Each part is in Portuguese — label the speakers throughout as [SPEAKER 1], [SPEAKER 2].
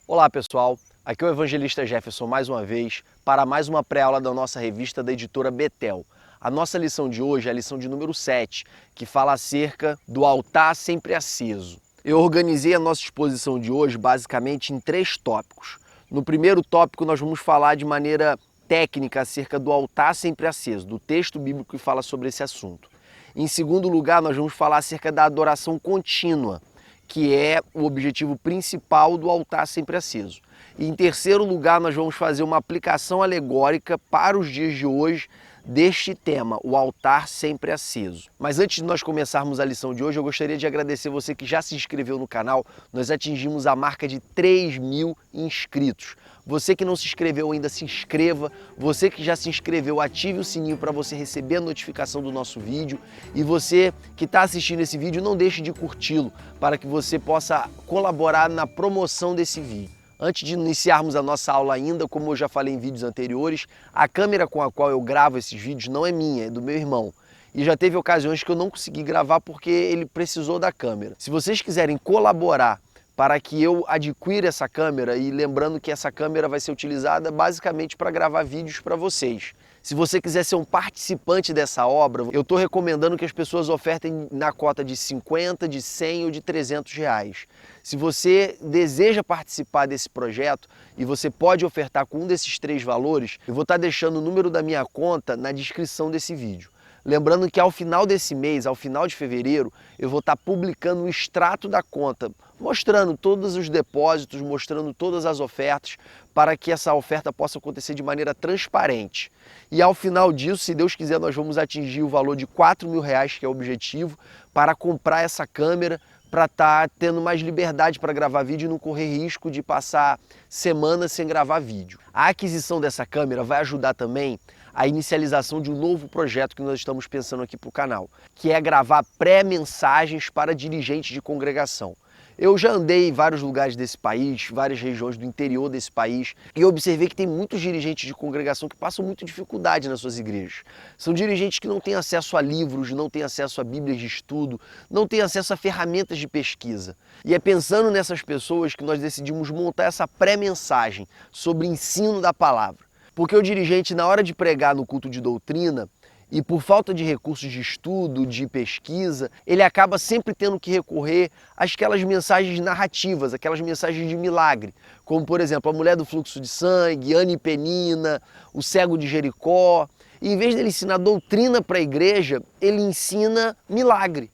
[SPEAKER 1] Olá pessoal, aqui é o Evangelista Jefferson mais uma vez para mais uma pré-aula da nossa revista da editora Betel. A nossa lição de hoje é a lição de número 7, que fala acerca do altar sempre aceso. Eu organizei a nossa exposição de hoje basicamente em 3 tópicos. No primeiro tópico nós vamos falar de maneira técnica acerca do altar sempre aceso, do texto bíblico que fala sobre esse assunto. Em segundo lugar nós vamos falar acerca da adoração contínua, que é o objetivo principal do altar sempre aceso. E em terceiro lugar, nós vamos fazer uma aplicação alegórica para os dias de hoje deste tema, o altar sempre aceso. Mas antes de nós começarmos a lição de hoje, eu gostaria de agradecer você que já se inscreveu no canal. Nós atingimos a marca de 3.000 inscritos. Você que não se inscreveu ainda, se inscreva. Você que já se inscreveu, ative o sininho para você receber a notificação do nosso vídeo. E você que está assistindo esse vídeo, não deixe de curti-lo para que você possa colaborar na promoção desse vídeo. Antes de iniciarmos a nossa aula ainda, como eu já falei em vídeos anteriores, a câmera com a qual eu gravo esses vídeos não é minha, é do meu irmão. E já teve ocasiões que eu não consegui gravar porque ele precisou da câmera. Se vocês quiserem colaborar para que eu adquira essa câmera, e lembrando que essa câmera vai ser utilizada basicamente para gravar vídeos para vocês. Se você quiser ser um participante dessa obra, eu estou recomendando que as pessoas ofertem na cota de 50, de 100 ou de 300 reais. Se você deseja participar desse projeto e você pode ofertar com um desses 3 valores, eu vou estar deixando o número da minha conta na descrição desse vídeo. Lembrando que ao final desse mês, ao final de fevereiro, eu vou estar publicando o extrato da conta, mostrando todos os depósitos, mostrando todas as ofertas, para que essa oferta possa acontecer de maneira transparente. E ao final disso, se Deus quiser, nós vamos atingir o valor de R$4.000, que é o objetivo, para comprar essa câmera, para estar tendo mais liberdade para gravar vídeo e não correr risco de passar semanas sem gravar vídeo. A aquisição dessa câmera vai ajudar também a inicialização de um novo projeto que nós estamos pensando aqui para o canal, que é gravar pré-mensagens para dirigentes de congregação. Eu já andei em vários lugares desse país, várias regiões do interior desse país, e observei que tem muitos dirigentes de congregação que passam muita dificuldade nas suas igrejas. São dirigentes que não têm acesso a livros, não têm acesso a bíblias de estudo, não têm acesso a ferramentas de pesquisa. E é pensando nessas pessoas que nós decidimos montar essa pré-mensagem sobre ensino da palavra. Porque o dirigente, na hora de pregar no culto de doutrina, e por falta de recursos de estudo, de pesquisa, ele acaba sempre tendo que recorrer àquelas mensagens narrativas, aquelas mensagens de milagre, como por exemplo a mulher do fluxo de sangue, Ana e Penina, o cego de Jericó. E em vez dele ensinar doutrina para a igreja, ele ensina milagre.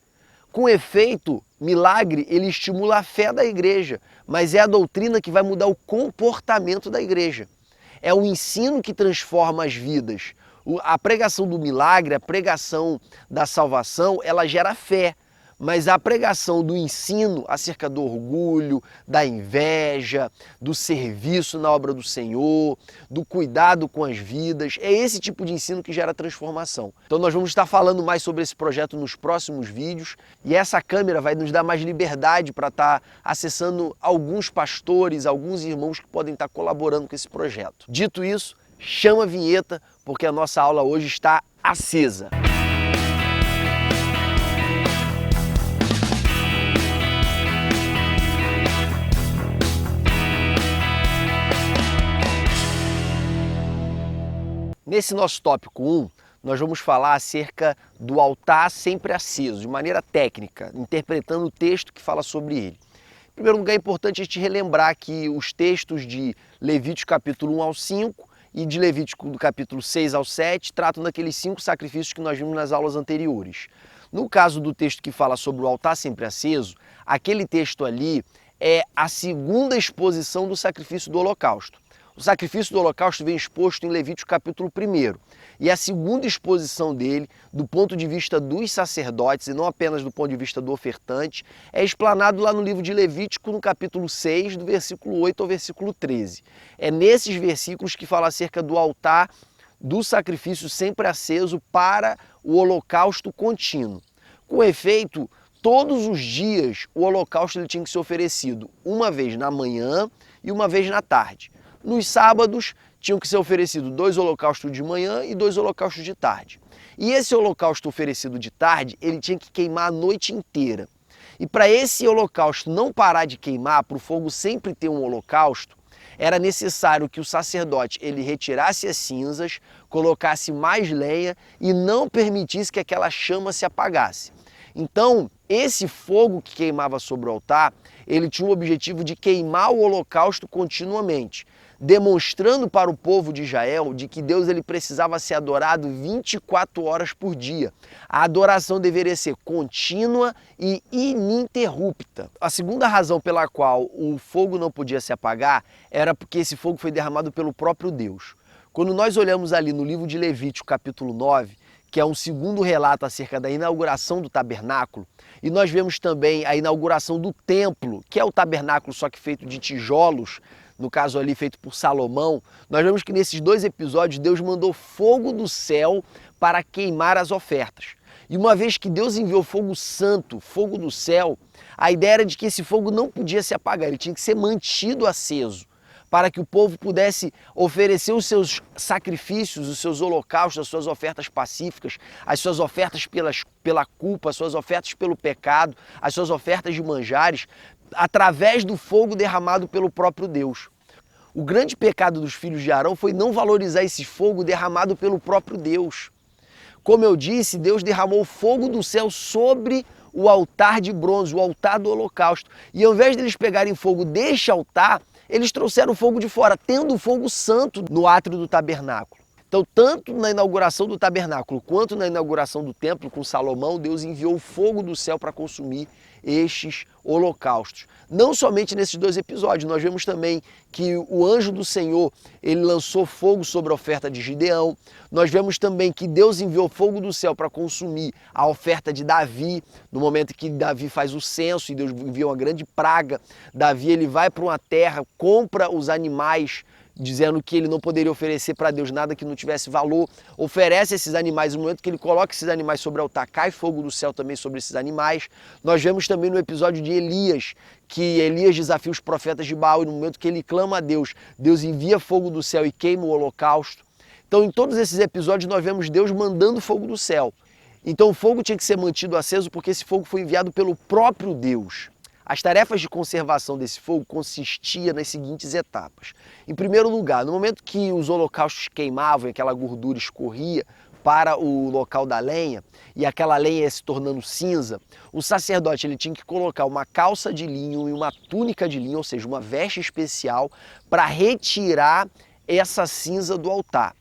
[SPEAKER 1] Com efeito, milagre ele estimula a fé da igreja, mas é a doutrina que vai mudar o comportamento da igreja. É o ensino que transforma as vidas. A pregação do milagre, a pregação da salvação, ela gera fé. Mas a pregação do ensino acerca do orgulho, da inveja, do serviço na obra do Senhor, do cuidado com as vidas, é esse tipo de ensino que gera transformação. Então nós vamos estar falando mais sobre esse projeto nos próximos vídeos, e essa câmera vai nos dar mais liberdade para estar acessando alguns pastores, alguns irmãos que podem estar colaborando com esse projeto. Dito isso, chama a vinheta, porque a nossa aula hoje está acesa. Nesse nosso tópico 1, nós vamos falar acerca do altar sempre aceso, de maneira técnica, interpretando o texto que fala sobre ele. Em primeiro lugar, é importante a gente relembrar que os textos de Levítico capítulo 1 ao 5 e de Levítico do capítulo 6 ao 7 tratam daqueles 5 sacrifícios que nós vimos nas aulas anteriores. No caso do texto que fala sobre o altar sempre aceso, aquele texto ali é a segunda exposição do sacrifício do holocausto. O sacrifício do holocausto vem exposto em Levítico capítulo 1. E a segunda exposição dele, do ponto de vista dos sacerdotes e não apenas do ponto de vista do ofertante, é explanado lá no livro de Levítico, no capítulo 6, do versículo 8 ao versículo 13. É nesses versículos que fala acerca do altar do sacrifício sempre aceso para o holocausto contínuo. Com efeito, todos os dias o holocausto ele tinha que ser oferecido uma vez na manhã e uma vez na tarde. Nos sábados tinham que ser oferecidos 2 holocaustos de manhã e 2 holocaustos de tarde. E esse holocausto oferecido de tarde, ele tinha que queimar a noite inteira. E para esse holocausto não parar de queimar, para o fogo sempre ter um holocausto, era necessário que o sacerdote ele retirasse as cinzas, colocasse mais lenha e não permitisse que aquela chama se apagasse. Então, esse fogo que queimava sobre o altar, ele tinha o objetivo de queimar o holocausto continuamente, demonstrando para o povo de Israel de que Deus ele precisava ser adorado 24 horas por dia. A adoração deveria ser contínua e ininterrupta. A segunda razão pela qual o fogo não podia se apagar era porque esse fogo foi derramado pelo próprio Deus. Quando nós olhamos ali no livro de Levítico, capítulo 9, que é um segundo relato acerca da inauguração do tabernáculo, e nós vemos também a inauguração do templo, que é o tabernáculo só que feito de tijolos, no caso ali feito por Salomão, nós vemos que nesses dois episódios Deus mandou fogo do céu para queimar as ofertas. E uma vez que Deus enviou fogo santo, fogo do céu, a ideia era de que esse fogo não podia se apagar, ele tinha que ser mantido aceso, para que o povo pudesse oferecer os seus sacrifícios, os seus holocaustos, as suas ofertas pacíficas, as suas ofertas pela culpa, as suas ofertas pelo pecado, as suas ofertas de manjares, através do fogo derramado pelo próprio Deus. O grande pecado dos filhos de Arão foi não valorizar esse fogo derramado pelo próprio Deus. Como eu disse, Deus derramou fogo do céu sobre o altar de bronze, o altar do holocausto. E ao invés de eles pegarem fogo deste altar, eles trouxeram fogo de fora, tendo fogo santo no átrio do tabernáculo. Então, tanto na inauguração do tabernáculo quanto na inauguração do templo com Salomão, Deus enviou fogo do céu para consumir estes holocaustos. Não somente nesses dois episódios, nós vemos também que o anjo do Senhor, ele lançou fogo sobre a oferta de Gideão. Nós vemos também que Deus enviou fogo do céu para consumir a oferta de Davi, no momento que Davi faz o censo e Deus envia uma grande praga. Davi ele vai para uma terra, compra os animais, dizendo que ele não poderia oferecer para Deus nada que não tivesse valor, oferece esses animais, no momento que ele coloca esses animais sobre o altar, cai fogo do céu também sobre esses animais. Nós vemos também no episódio de Elias, que Elias desafia os profetas de Baal e no momento que ele clama a Deus, Deus envia fogo do céu e queima o holocausto. Então em todos esses episódios nós vemos Deus mandando fogo do céu. Então o fogo tinha que ser mantido aceso porque esse fogo foi enviado pelo próprio Deus. As tarefas de conservação desse fogo consistiam nas seguintes etapas. Em primeiro lugar, no momento que os holocaustos queimavam e aquela gordura escorria para o local da lenha e aquela lenha ia se tornando cinza, o sacerdote ele tinha que colocar uma calça de linho e uma túnica de linho, ou seja, uma veste especial, para retirar essa cinza do altar.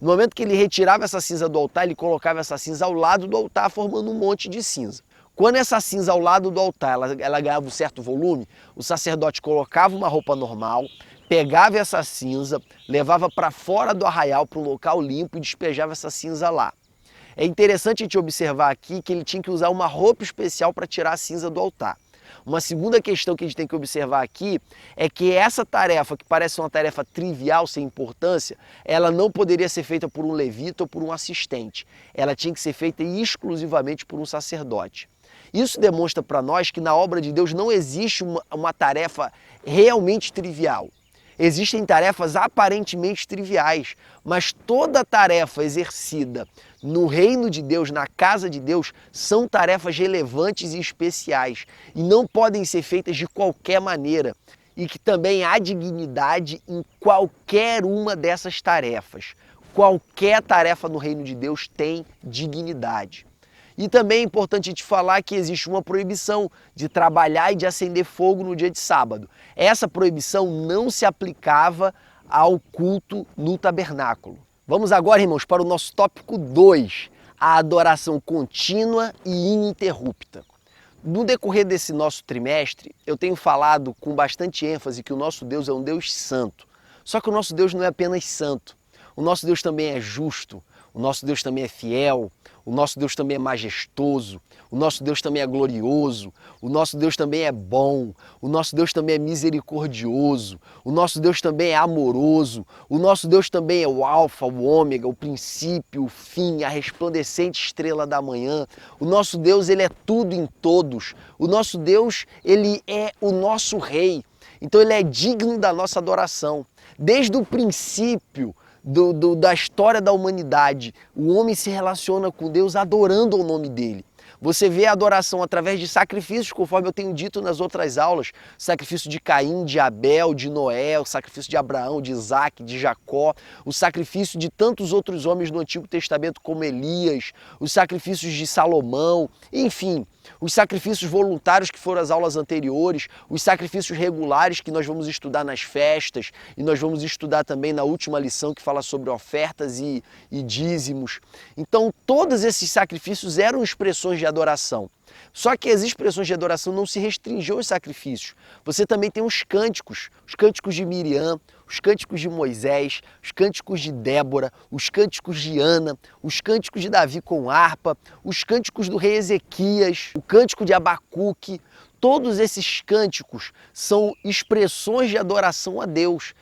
[SPEAKER 1] No momento que ele retirava essa cinza do altar, ele colocava essa cinza ao lado do altar, formando um monte de cinza. Quando essa cinza ao lado do altar ela ganhava um certo volume, o sacerdote colocava uma roupa normal, pegava essa cinza, levava para fora do arraial, para um local limpo e despejava essa cinza lá. É interessante a gente observar aqui que ele tinha que usar uma roupa especial para tirar a cinza do altar. Uma segunda questão que a gente tem que observar aqui é que essa tarefa, que parece uma tarefa trivial, sem importância, ela não poderia ser feita por um levita ou por um assistente. Ela tinha que ser feita exclusivamente por um sacerdote. Isso demonstra para nós que na obra de Deus não existe uma tarefa realmente trivial. Existem tarefas aparentemente triviais, mas toda tarefa exercida no reino de Deus, na casa de Deus, são tarefas relevantes e especiais e não podem ser feitas de qualquer maneira. E que também há dignidade em qualquer uma dessas tarefas. Qualquer tarefa no reino de Deus tem dignidade. E também é importante te falar que existe uma proibição de trabalhar e de acender fogo no dia de sábado. Essa proibição não se aplicava ao culto no tabernáculo. Vamos agora, irmãos, para o nosso tópico 2, a adoração contínua e ininterrupta. No decorrer desse nosso trimestre, eu tenho falado com bastante ênfase que o nosso Deus é um Deus santo. Só que o nosso Deus não é apenas santo, o nosso Deus também é justo, o nosso Deus também é fiel, o nosso Deus também é majestoso, o nosso Deus também é glorioso, o nosso Deus também é bom, o nosso Deus também é misericordioso, o nosso Deus também é amoroso, o nosso Deus também é o alfa, o ômega, o princípio, o fim, a resplandecente estrela da manhã. O nosso Deus, ele é tudo em todos. O nosso Deus, ele é o nosso rei. Então ele é digno da nossa adoração. Desde o princípio da história da humanidade, o homem se relaciona com Deus adorando o nome dele. Você vê a adoração através de sacrifícios, conforme eu tenho dito nas outras aulas, sacrifício de Caim, de Abel, de Noé, o sacrifício de Abraão, de Isaac, de Jacó, o sacrifício de tantos outros homens do Antigo Testamento como Elias, os sacrifícios de Salomão, enfim, os sacrifícios voluntários que foram as aulas anteriores, os sacrifícios regulares que nós vamos estudar nas festas e nós vamos estudar também na última lição que fala sobre ofertas e dízimos. Então todos esses sacrifícios eram expressões de adoração. Só que as expressões de adoração não se restringiam aos sacrifícios. Você também tem os cânticos de Miriam, os cânticos de Moisés, os cânticos de Débora, os cânticos de Ana, os cânticos de Davi com harpa, os cânticos do rei Ezequias, o cântico de Abacuque. Todos esses cânticos são expressões de adoração a Deus.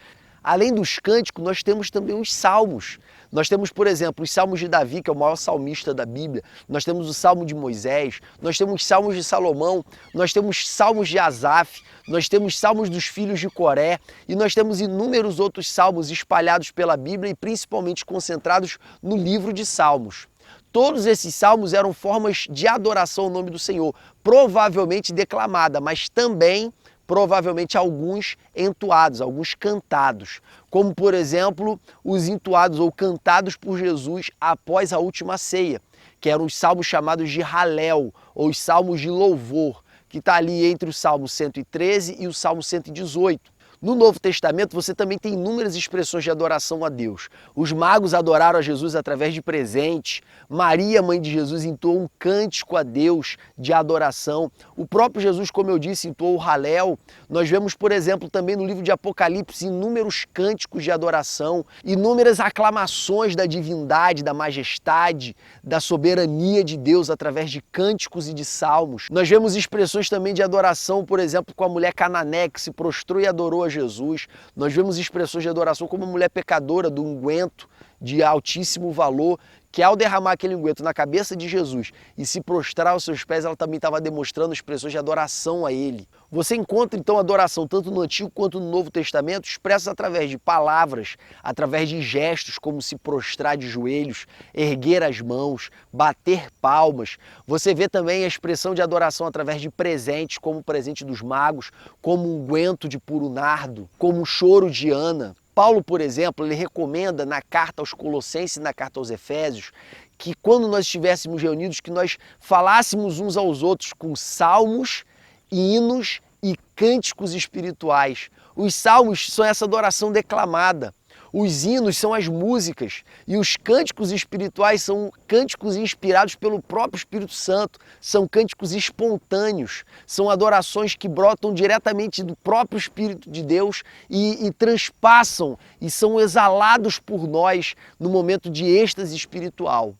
[SPEAKER 1] Além dos cânticos, nós temos também os salmos. Nós temos, por exemplo, os salmos de Davi, que é o maior salmista da Bíblia. Nós temos o salmo de Moisés, nós temos salmos de Salomão, nós temos salmos de Asaf, nós temos salmos dos filhos de Coré e nós temos inúmeros outros salmos espalhados pela Bíblia e principalmente concentrados no livro de Salmos. Todos esses salmos eram formas de adoração ao nome do Senhor, provavelmente declamada, mas também provavelmente alguns entoados, alguns cantados, como por exemplo os entoados ou cantados por Jesus após a última ceia, que eram os salmos chamados de Halel, ou os salmos de louvor, que está ali entre o Salmo 113 e o Salmo 118. No Novo Testamento você também tem inúmeras expressões de adoração a Deus. Os magos adoraram a Jesus através de presentes. Maria, mãe de Jesus, entoou um cântico a Deus de adoração. O próprio Jesus, como eu disse, entoou o Halel. Nós vemos, por exemplo, também no livro de Apocalipse, inúmeros cânticos de adoração, inúmeras aclamações da divindade, da majestade, da soberania de Deus através de cânticos e de salmos. Nós vemos expressões também de adoração, por exemplo, com a mulher cananeia que se prostrou e adorou a Jesus. Nós vemos expressões de adoração como a mulher pecadora do unguento de altíssimo valor, que ao derramar aquele unguento na cabeça de Jesus e se prostrar aos seus pés, ela também estava demonstrando expressões de adoração a Ele. Você encontra então adoração tanto no Antigo quanto no Novo Testamento expressa através de palavras, através de gestos como se prostrar de joelhos, erguer as mãos, bater palmas. Você vê também a expressão de adoração através de presentes, como o presente dos magos, como um unguento de puro nardo, como o choro de Ana. Paulo, por exemplo, ele recomenda na carta aos Colossenses e na carta aos Efésios que quando nós estivéssemos reunidos, que nós falássemos uns aos outros com salmos, hinos e cânticos espirituais. Os salmos são essa adoração declamada. Os hinos são as músicas e os cânticos espirituais são cânticos inspirados pelo próprio Espírito Santo, são cânticos espontâneos, são adorações que brotam diretamente do próprio Espírito de Deus e transpassam e são exalados por nós no momento de êxtase espiritual.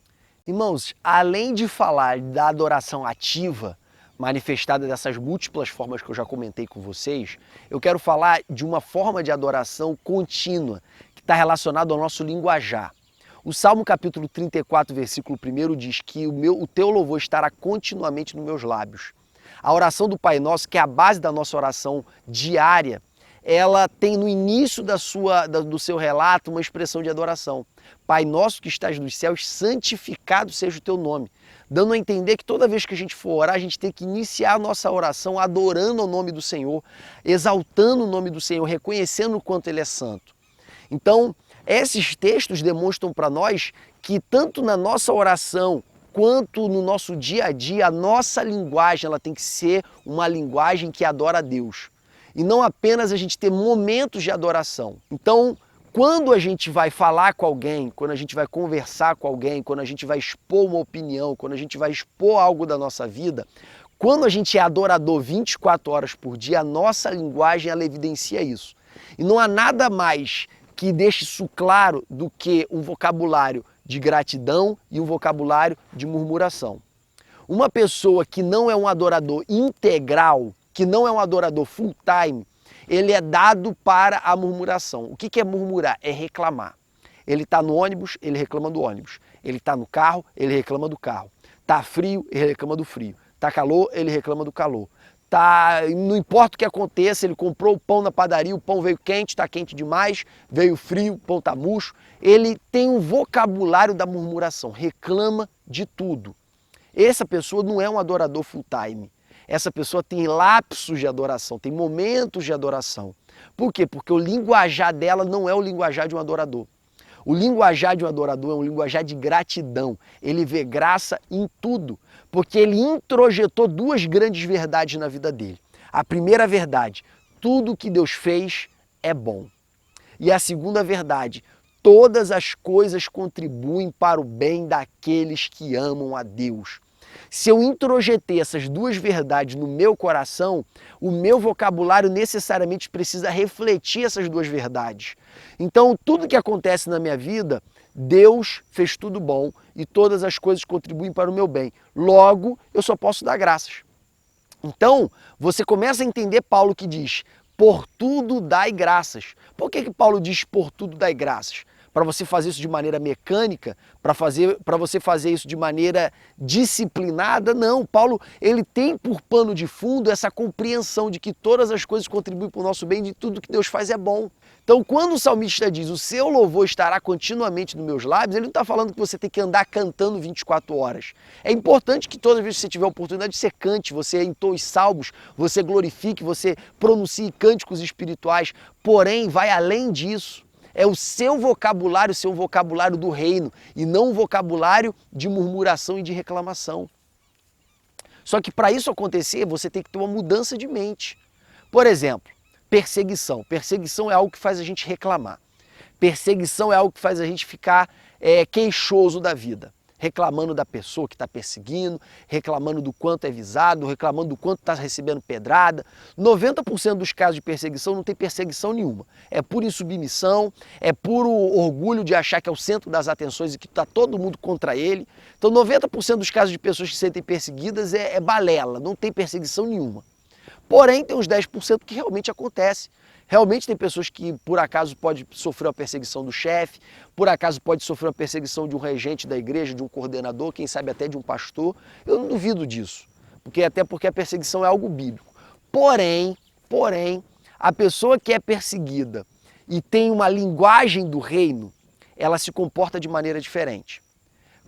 [SPEAKER 1] Irmãos, além de falar da adoração ativa, manifestada dessas múltiplas formas que eu já comentei com vocês, eu quero falar de uma forma de adoração contínua, que está relacionada ao nosso linguajar. O Salmo capítulo 34, versículo 1 diz que o teu louvor estará continuamente nos meus lábios. A oração do Pai Nosso, que é a base da nossa oração diária, ela tem no início do seu relato uma expressão de adoração. Pai nosso que estás nos céus, santificado seja o teu nome. Dando a entender que toda vez que a gente for orar, a gente tem que iniciar a nossa oração adorando o nome do Senhor, exaltando o nome do Senhor, reconhecendo o quanto Ele é santo. Então, esses textos demonstram para nós que tanto na nossa oração quanto no nosso dia a dia, a nossa linguagem ela tem que ser uma linguagem que adora a Deus. E não apenas a gente ter momentos de adoração. Então, quando a gente vai falar com alguém, quando a gente vai conversar com alguém, quando a gente vai expor uma opinião, quando a gente vai expor algo da nossa vida, quando a gente é adorador 24 horas por dia, a nossa linguagem ela evidencia isso. E não há nada mais que deixe isso claro do que um vocabulário de gratidão e um vocabulário de murmuração. Uma pessoa que não é um adorador integral, que não é um adorador full time, ele é dado para a murmuração. O que é murmurar? É reclamar. Ele está no ônibus, ele reclama do ônibus. Ele está no carro, ele reclama do carro. Está frio, ele reclama do frio. Está calor, ele reclama do calor. Não importa o que aconteça, ele comprou o pão na padaria, o pão veio quente, está quente demais, veio frio, o pão está murcho. Ele tem um vocabulário da murmuração, reclama de tudo. essa pessoa não é um adorador full time. Essa pessoa tem lapsos de adoração, tem momentos de adoração. Por quê? Porque o linguajar dela não é o linguajar de um adorador. O linguajar de um adorador é um linguajar de gratidão. Ele vê graça em tudo, porque ele introjetou duas grandes verdades na vida dele. A primeira verdade, tudo que Deus fez é bom. E a segunda verdade, todas as coisas contribuem para o bem daqueles que amam a Deus. Se eu introjetei essas duas verdades no meu coração, o meu vocabulário necessariamente precisa refletir essas duas verdades. Então, tudo que acontece na minha vida, Deus fez tudo bom e todas as coisas contribuem para o meu bem. Logo, eu só posso dar graças. Então, você começa a entender Paulo que diz, por tudo dai graças. Por que Paulo diz por tudo dai graças? Para você fazer isso de maneira mecânica, para você fazer isso de maneira disciplinada? Não, Paulo ele tem por pano de fundo essa compreensão de que todas as coisas contribuem para o nosso bem, de tudo que Deus faz é bom. Então, quando o salmista diz, o seu louvor estará continuamente nos meus lábios, ele não está falando que você tem que andar cantando 24 horas. É importante que todas as vezes que você tiver a oportunidade, você cante, você entoe salmos, você glorifique, você pronuncie cânticos espirituais, porém, vai além disso. É o seu vocabulário do reino, e não um vocabulário de murmuração e de reclamação. Só que para isso acontecer, você tem que ter uma mudança de mente. Por exemplo, perseguição. Perseguição é algo que faz a gente reclamar. Perseguição é algo que faz a gente ficar queixoso da vida. Reclamando da pessoa que está perseguindo, reclamando do quanto é visado, reclamando do quanto está recebendo pedrada. 90% dos casos de perseguição não tem perseguição nenhuma. É pura insubmissão, é puro orgulho de achar que é o centro das atenções e que está todo mundo contra ele. Então 90% dos casos de pessoas que se sentem perseguidas é balela, não tem perseguição nenhuma. Porém, tem uns 10% que realmente acontece. Realmente tem pessoas que, por acaso, pode sofrer uma perseguição do chefe, por acaso pode sofrer uma perseguição de um regente da igreja, de um coordenador, quem sabe até de um pastor. Eu não duvido disso, até porque a perseguição é algo bíblico. Porém, a pessoa que é perseguida e tem uma linguagem do reino, ela se comporta de maneira diferente.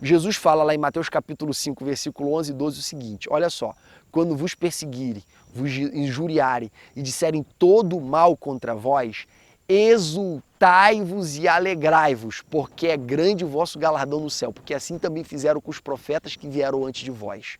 [SPEAKER 1] Jesus fala lá em Mateus capítulo 5, versículo 11 e 12 o seguinte, olha só, quando vos perseguirem, vos injuriarem e disserem todo o mal contra vós, exultai-vos e alegrai-vos, porque é grande o vosso galardão no céu, porque assim também fizeram com os profetas que vieram antes de vós.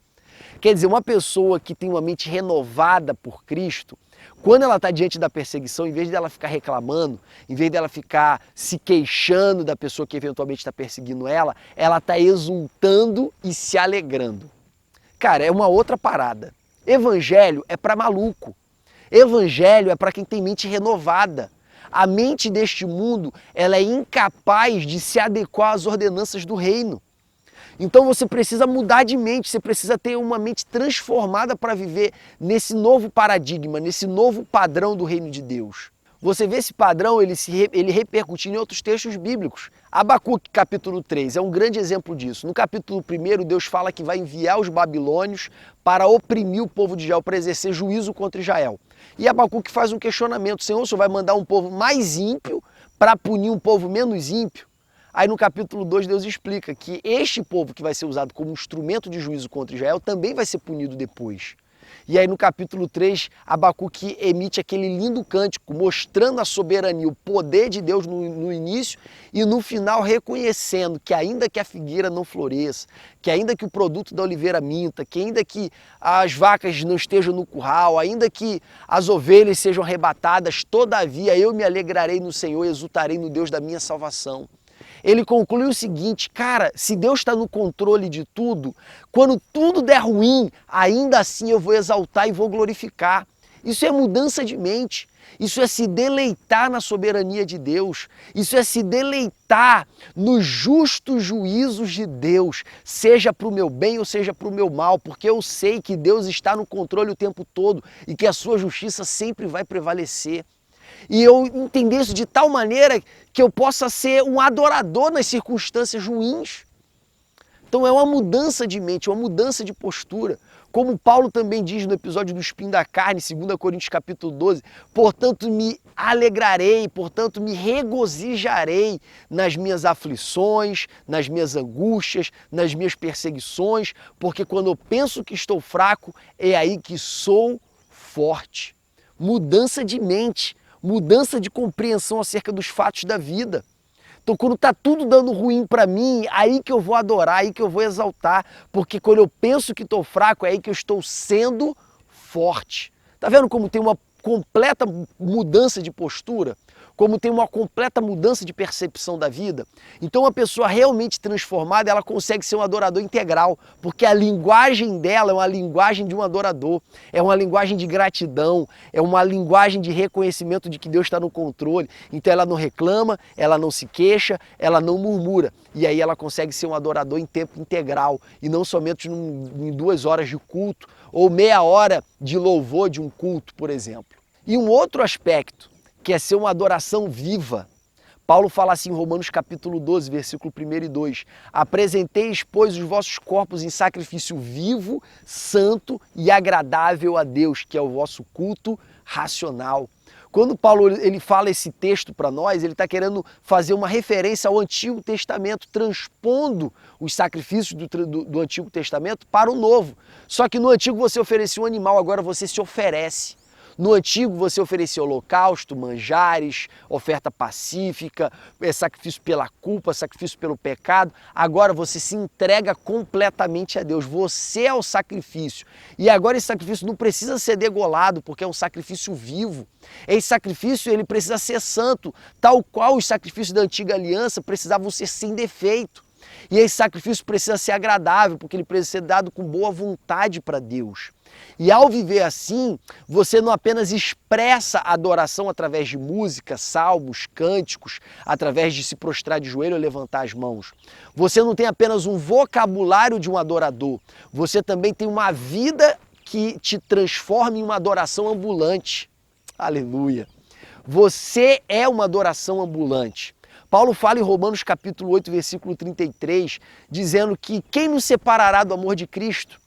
[SPEAKER 1] Quer dizer, uma pessoa que tem uma mente renovada por Cristo, quando ela está diante da perseguição, em vez dela ficar reclamando, em vez dela ficar se queixando da pessoa que eventualmente está perseguindo ela está exultando e se alegrando. Cara, é uma outra parada. Evangelho é para maluco. Evangelho é para quem tem mente renovada. A mente deste mundo, ela é incapaz de se adequar às ordenanças do reino. Então você precisa mudar de mente, você precisa ter uma mente transformada para viver nesse novo paradigma, nesse novo padrão do reino de Deus. Você vê esse padrão, ele repercutindo em outros textos bíblicos. Abacuque, capítulo 3, é um grande exemplo disso. No capítulo 1, Deus fala que vai enviar os babilônios para oprimir o povo de Israel, para exercer juízo contra Israel. E Abacuque faz um questionamento, Senhor, o Senhor vai mandar um povo mais ímpio para punir um povo menos ímpio? Aí no capítulo 2 Deus explica que este povo que vai ser usado como instrumento de juízo contra Israel também vai ser punido depois. E aí no capítulo 3 Abacuque emite aquele lindo cântico mostrando a soberania, o poder de Deus no início e no final reconhecendo que ainda que a figueira não floresça, que ainda que o produto da oliveira minta, que ainda que as vacas não estejam no curral, ainda que as ovelhas sejam arrebatadas, todavia eu me alegrarei no Senhor e exultarei no Deus da minha salvação. Ele conclui o seguinte, cara, se Deus está no controle de tudo, quando tudo der ruim, ainda assim eu vou exaltar e vou glorificar. Isso é mudança de mente, isso é se deleitar na soberania de Deus, isso é se deleitar nos justos juízos de Deus, seja para o meu bem ou seja para o meu mal, porque eu sei que Deus está no controle o tempo todo e que a sua justiça sempre vai prevalecer. E eu entender isso de tal maneira que eu possa ser um adorador nas circunstâncias ruins. Então é uma mudança de mente, uma mudança de postura. Como Paulo também diz no episódio do espinho da carne, 2 Coríntios capítulo 12, portanto me alegrarei, portanto me regozijarei nas minhas aflições, nas minhas angústias, nas minhas perseguições, porque quando eu penso que estou fraco, é aí que sou forte. Mudança de mente, mudança de compreensão acerca dos fatos da vida. Então, quando está tudo dando ruim para mim, aí que eu vou adorar, aí que eu vou exaltar, porque quando eu penso que estou fraco, é aí que eu estou sendo forte. Tá vendo como tem uma completa mudança de postura? Como tem uma completa mudança de percepção da vida? Então, uma pessoa realmente transformada, ela consegue ser um adorador integral, porque a linguagem dela é uma linguagem de um adorador, é uma linguagem de gratidão, é uma linguagem de reconhecimento de que Deus está no controle. Então, ela não reclama, ela não se queixa, ela não murmura. E aí ela consegue ser um adorador em tempo integral, e não somente em 2 horas de culto, ou meia hora de louvor de um culto, por exemplo. E um outro aspecto, que é ser uma adoração viva. Paulo fala assim em Romanos capítulo 12, versículo 1 e 2. Apresenteis, pois, os vossos corpos em sacrifício vivo, santo e agradável a Deus, que é o vosso culto racional. Quando Paulo ele fala esse texto para nós, ele está querendo fazer uma referência ao Antigo Testamento, transpondo os sacrifícios do Antigo Testamento para o Novo. Só que no Antigo você oferecia um animal, agora você se oferece. No Antigo você oferecia holocausto, manjares, oferta pacífica, sacrifício pela culpa, sacrifício pelo pecado. Agora você se entrega completamente a Deus. Você é o sacrifício. E agora esse sacrifício não precisa ser degolado, porque é um sacrifício vivo. Esse sacrifício ele precisa ser santo, tal qual os sacrifícios da antiga aliança precisavam ser sem defeito. E esse sacrifício precisa ser agradável, porque ele precisa ser dado com boa vontade para Deus. E ao viver assim, você não apenas expressa a adoração através de música, salmos, cânticos, através de se prostrar de joelho ou levantar as mãos. Você não tem apenas um vocabulário de um adorador, você também tem uma vida que te transforma em uma adoração ambulante. Aleluia! Você é uma adoração ambulante. Paulo fala em Romanos capítulo 8, versículo 33, dizendo que quem nos separará do amor de Cristo?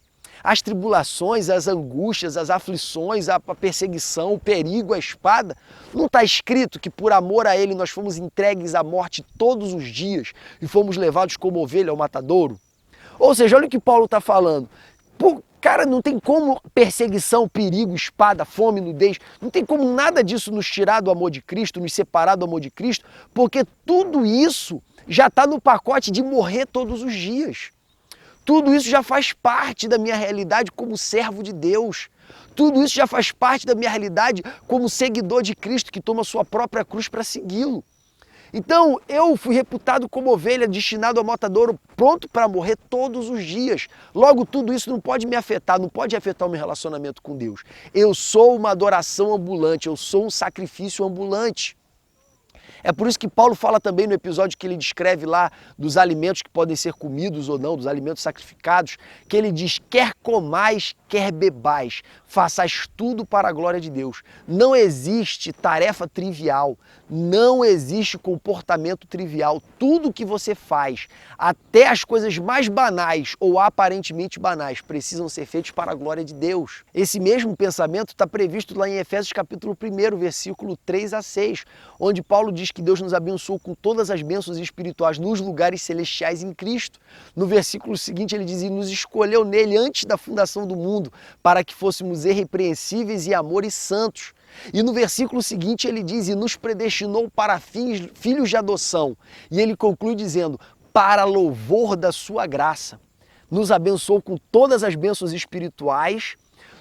[SPEAKER 1] As tribulações, as angústias, as aflições, a perseguição, o perigo, a espada. Não está escrito que por amor a Ele nós fomos entregues à morte todos os dias e fomos levados como ovelha ao matadouro? Ou seja, olha o que Paulo está falando. Cara, não tem como perseguição, perigo, espada, fome, nudez, não tem como nada disso nos tirar do amor de Cristo, nos separar do amor de Cristo, porque tudo isso já está no pacote de morrer todos os dias. Tudo isso já faz parte da minha realidade como servo de Deus. Tudo isso já faz parte da minha realidade como seguidor de Cristo que toma sua própria cruz para segui-lo. Então, eu fui reputado como ovelha destinado ao matadouro, pronto para morrer todos os dias. Logo, tudo isso não pode me afetar, não pode afetar o meu relacionamento com Deus. Eu sou uma adoração ambulante, eu sou um sacrifício ambulante. É por isso que Paulo fala também no episódio que ele descreve lá dos alimentos que podem ser comidos ou não, dos alimentos sacrificados, que ele diz, quer comais, quer bebais, façais tudo para a glória de Deus. Não existe tarefa trivial, não existe comportamento trivial. Tudo que você faz, até as coisas mais banais ou aparentemente banais, precisam ser feitos para a glória de Deus. Esse mesmo pensamento está previsto lá em Efésios capítulo 1, versículo 3 a 6, onde Paulo diz que Deus nos abençoou com todas as bênçãos espirituais nos lugares celestiais em Cristo. No versículo seguinte ele diz, e nos escolheu nele antes da fundação do mundo, para que fôssemos irrepreensíveis e amor e santos. E no versículo seguinte ele diz, e nos predestinou para filhos de adoção. E ele conclui dizendo, para louvor da sua graça. Nos abençoou com todas as bênçãos espirituais,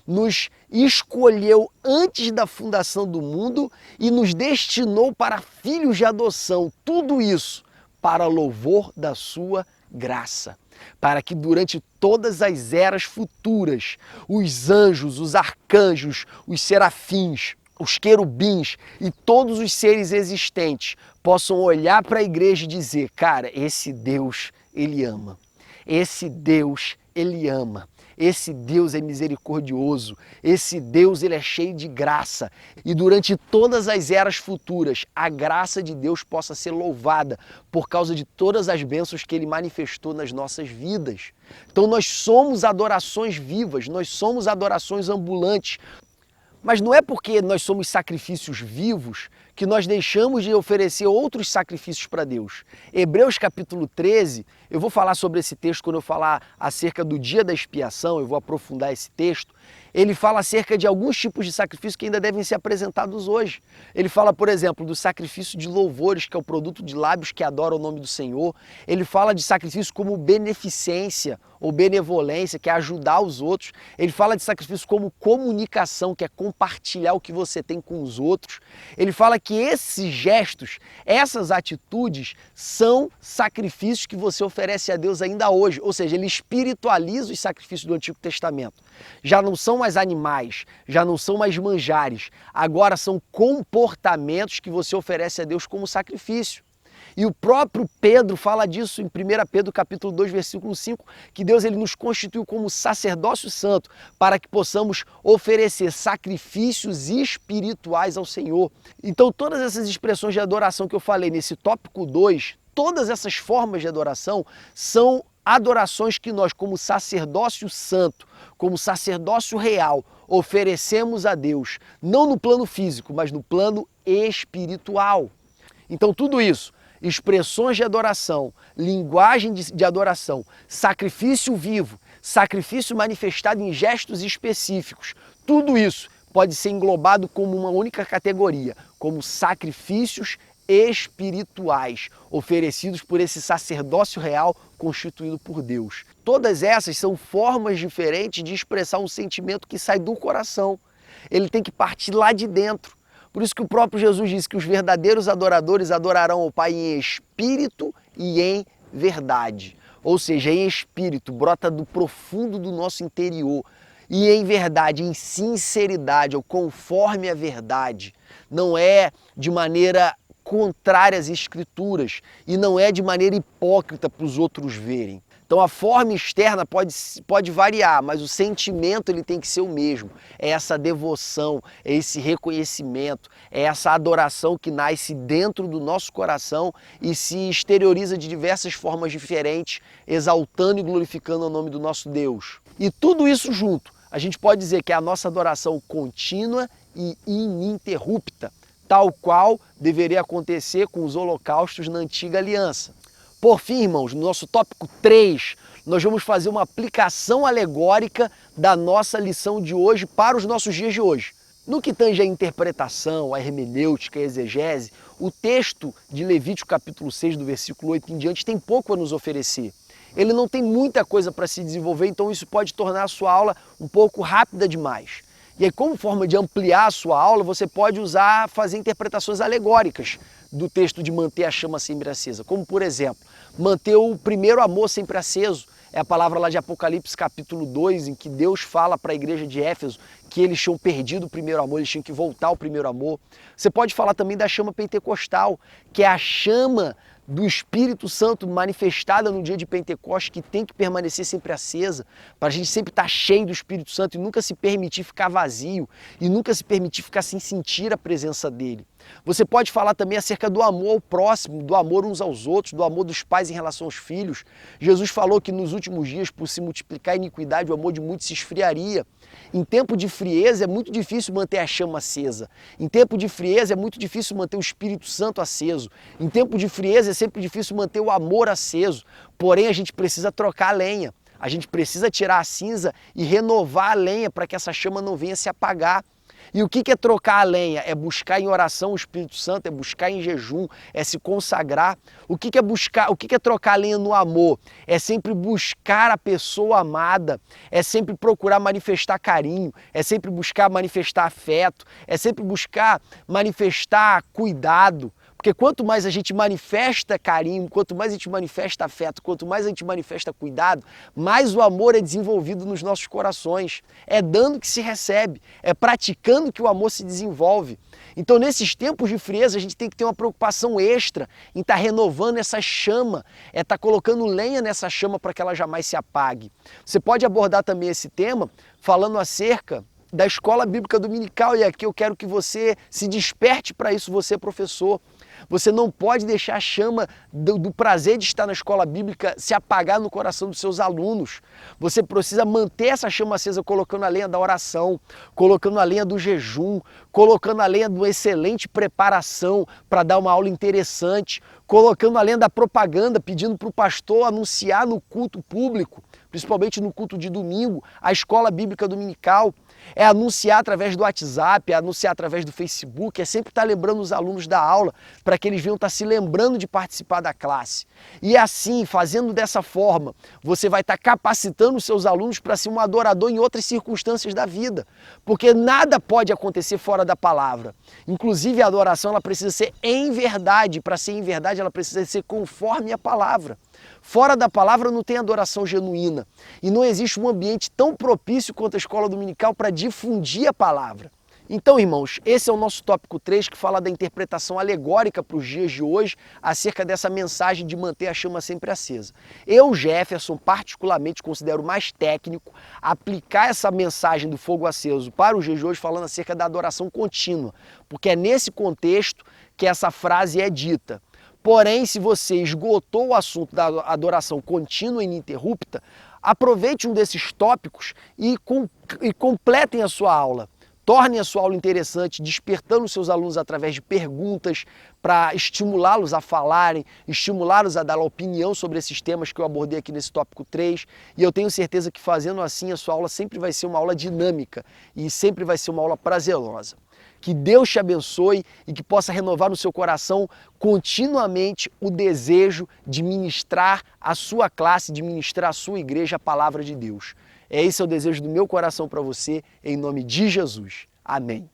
[SPEAKER 1] nos escolheu antes da fundação do mundo e nos destinou para filhos de adoção. Tudo isso para louvor da sua graça. Para que durante todas as eras futuras, os anjos, os arcanjos, os serafins, os querubins e todos os seres existentes possam olhar para a igreja e dizer, cara, esse Deus, Ele ama. Esse Deus, Ele ama. Esse Deus é misericordioso, esse Deus ele é cheio de graça e durante todas as eras futuras a graça de Deus possa ser louvada por causa de todas as bênçãos que ele manifestou nas nossas vidas. Então nós somos adorações vivas, nós somos adorações ambulantes. Mas não é porque nós somos sacrifícios vivos que nós deixamos de oferecer outros sacrifícios para Deus. Hebreus capítulo 13, eu vou falar sobre esse texto quando eu falar acerca do dia da expiação, eu vou aprofundar esse texto. Ele fala acerca de alguns tipos de sacrifícios que ainda devem ser apresentados hoje. Ele fala, por exemplo, do sacrifício de louvores, que é o produto de lábios que adoram o nome do Senhor. Ele fala de sacrifício como beneficência ou benevolência, que é ajudar os outros. Ele fala de sacrifício como comunicação, que é compartilhar o que você tem com os outros. Ele fala que esses gestos, essas atitudes, são sacrifícios que você oferece a Deus ainda hoje. Ou seja, ele espiritualiza os sacrifícios do Antigo Testamento. Já não são mais animais, já não são mais manjares. Agora são comportamentos que você oferece a Deus como sacrifício. E o próprio Pedro fala disso em 1 Pedro capítulo 2, versículo 5, que Deus ele nos constituiu como sacerdócio santo para que possamos oferecer sacrifícios espirituais ao Senhor. Então todas essas expressões de adoração que eu falei nesse tópico 2, todas essas formas de adoração são adorações que nós, como sacerdócio santo, como sacerdócio real, oferecemos a Deus, não no plano físico, mas no plano espiritual. Então tudo isso, expressões de adoração, linguagem de adoração, sacrifício vivo, sacrifício manifestado em gestos específicos, tudo isso pode ser englobado como uma única categoria, como sacrifícios espirituais, oferecidos por esse sacerdócio real constituído por Deus. Todas essas são formas diferentes de expressar um sentimento que sai do coração. Ele tem que partir lá de dentro. Por isso que o próprio Jesus disse que os verdadeiros adoradores adorarão ao Pai em espírito e em verdade. Ou seja, em espírito, brota do profundo do nosso interior. E em verdade, em sinceridade, ou conforme a verdade. Não é de maneira contrária às Escrituras e não é de maneira hipócrita para os outros verem. Então a forma externa pode variar, mas o sentimento ele tem que ser o mesmo. É essa devoção, é esse reconhecimento, é essa adoração que nasce dentro do nosso coração e se exterioriza de diversas formas diferentes, exaltando e glorificando o nome do nosso Deus. E tudo isso junto, a gente pode dizer que é a nossa adoração contínua e ininterrupta, tal qual deveria acontecer com os holocaustos na antiga aliança. Por fim, irmãos, no nosso tópico 3, nós vamos fazer uma aplicação alegórica da nossa lição de hoje para os nossos dias de hoje. No que tange a interpretação, a hermenêutica, a exegese, o texto de Levítico capítulo 6, do versículo 8 em diante, tem pouco a nos oferecer. Ele não tem muita coisa para se desenvolver, então isso pode tornar a sua aula um pouco rápida demais. E aí, como forma de ampliar a sua aula, você pode fazer interpretações alegóricas do texto de manter a chama sempre acesa. Como, por exemplo, manter o primeiro amor sempre aceso. É a palavra lá de Apocalipse capítulo 2, em que Deus fala para a igreja de Éfeso que eles tinham perdido o primeiro amor, eles tinham que voltar ao primeiro amor. Você pode falar também da chama pentecostal, que é a chama do Espírito Santo manifestada no dia de Pentecostes, que tem que permanecer sempre acesa, para a gente sempre estar cheio do Espírito Santo e nunca se permitir ficar vazio, e nunca se permitir ficar sem sentir a presença dele. Você pode falar também acerca do amor ao próximo, do amor uns aos outros, do amor dos pais em relação aos filhos. Jesus falou que nos últimos dias, por se multiplicar a iniquidade, o amor de muitos se esfriaria. Em tempo de frieza é muito difícil manter a chama acesa. Em tempo de frieza é muito difícil manter o Espírito Santo aceso. Em tempo de frieza é sempre difícil manter o amor aceso. Porém, a gente precisa trocar a lenha. A gente precisa tirar a cinza e renovar a lenha para que essa chama não venha se apagar. E o que é trocar a lenha? É buscar em oração o Espírito Santo, é buscar em jejum, é se consagrar. O que é trocar a lenha no amor? É sempre buscar a pessoa amada, é sempre procurar manifestar carinho, é sempre buscar manifestar afeto, é sempre buscar manifestar cuidado. Porque quanto mais a gente manifesta carinho, quanto mais a gente manifesta afeto, quanto mais a gente manifesta cuidado, mais o amor é desenvolvido nos nossos corações. É dando que se recebe, é praticando que o amor se desenvolve. Então, nesses tempos de frieza, a gente tem que ter uma preocupação extra em estar renovando essa chama, estar colocando lenha nessa chama para que ela jamais se apague. Você pode abordar também esse tema falando acerca da escola bíblica dominical, e aqui eu quero que você se desperte para isso, você professor. Você não pode deixar a chama do prazer de estar na escola bíblica se apagar no coração dos seus alunos. Você precisa manter essa chama acesa colocando a lenha da oração, colocando a lenha do jejum, colocando a lenha de uma excelente preparação para dar uma aula interessante, colocando a lenha da propaganda, pedindo para o pastor anunciar no culto público, principalmente no culto de domingo, a escola bíblica dominical. É anunciar através do WhatsApp, é anunciar através do Facebook, é sempre estar lembrando os alunos da aula para que eles venham estar se lembrando de participar da classe. E assim, fazendo dessa forma, você vai estar capacitando os seus alunos para ser um adorador em outras circunstâncias da vida, porque nada pode acontecer fora da palavra. Inclusive a adoração ela precisa ser em verdade, para ser em verdade ela precisa ser conforme a palavra. Fora da palavra não tem adoração genuína e não existe um ambiente tão propício quanto a escola dominical para difundir a palavra. Então, irmãos, esse é o nosso tópico 3 que fala da interpretação alegórica para os dias de hoje acerca dessa mensagem de manter a chama sempre acesa. Eu, Jefferson, particularmente considero mais técnico aplicar essa mensagem do fogo aceso para os dias de hoje falando acerca da adoração contínua, porque é nesse contexto que essa frase é dita. Porém, se você esgotou o assunto da adoração contínua e ininterrupta, aproveite um desses tópicos e completem a sua aula. Tornem a sua aula interessante, despertando os seus alunos através de perguntas para estimulá-los a falarem, estimulá-los a dar opinião sobre esses temas que eu abordei aqui nesse tópico 3. E eu tenho certeza que fazendo assim a sua aula sempre vai ser uma aula dinâmica e sempre vai ser uma aula prazerosa. Que Deus te abençoe e que possa renovar no seu coração continuamente o desejo de ministrar a sua classe, de ministrar a sua igreja a palavra de Deus. Esse é o desejo do meu coração para você, em nome de Jesus. Amém.